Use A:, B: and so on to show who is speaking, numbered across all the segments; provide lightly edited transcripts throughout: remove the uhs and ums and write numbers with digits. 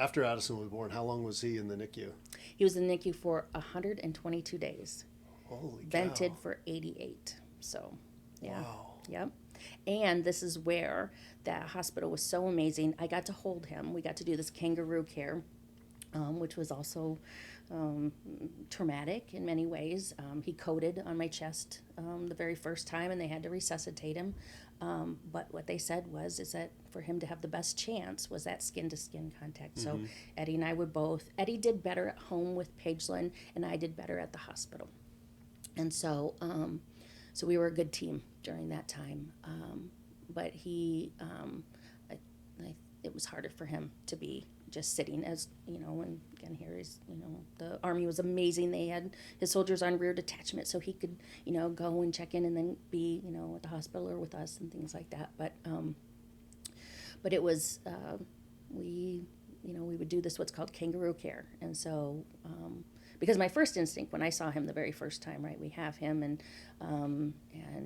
A: after Addison was born, how long was he in the NICU?
B: He was in the NICU for 122 days.
A: Holy
B: Vented
A: cow.
B: for 88. So, yeah.
A: Wow.
B: Yep. And this is where that hospital was so amazing. I got to hold him. We got to do this kangaroo care, which was also traumatic in many ways. He coded on my chest the very first time, and they had to resuscitate him. But what they said is that for him to have the best chance was that skin-to-skin contact. So Eddie and I would both. Eddie did better at home with Pagelin, and I did better at the hospital. And so, so we were a good team during that time. But it was harder for him to be just sitting, as you know. And again, here is, the Army was amazing. They had his soldiers on rear detachment, so he could, go and check in and then be, at the hospital or with us and things like that. But it was we would do this what's called kangaroo care, and so. Because my first instinct when I saw him the very first time, right, we have him and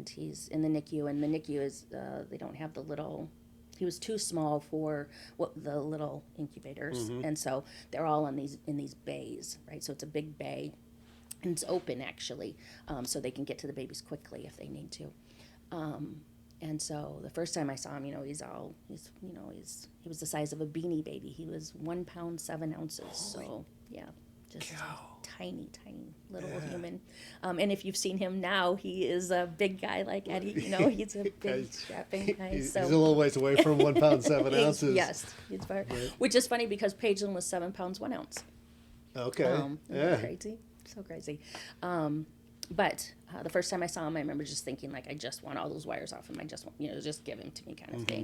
B: he's in the NICU, and the NICU is they don't have the little. He was too small for the little incubators, and so they're all in these bays, right? So it's a big bay, and it's open actually, so they can get to the babies quickly if they need to. And so the first time I saw him, he was the size of a beanie baby. He was 1 pound 7 ounces. So yeah. Just tiny little human. And if you've seen him now, he is a big guy like Eddie. He's a big, strapping guy.
A: He's a little ways away from 1 pound 7 ounces.
B: Yes, he's very, which is funny because Pagelin was 7 pounds 1 ounce.
A: Okay.
B: Yeah. Crazy, so crazy. But the first time I saw him, I remember just thinking, like, I just want all those wires off him. I just want, just give him to me kind of thing.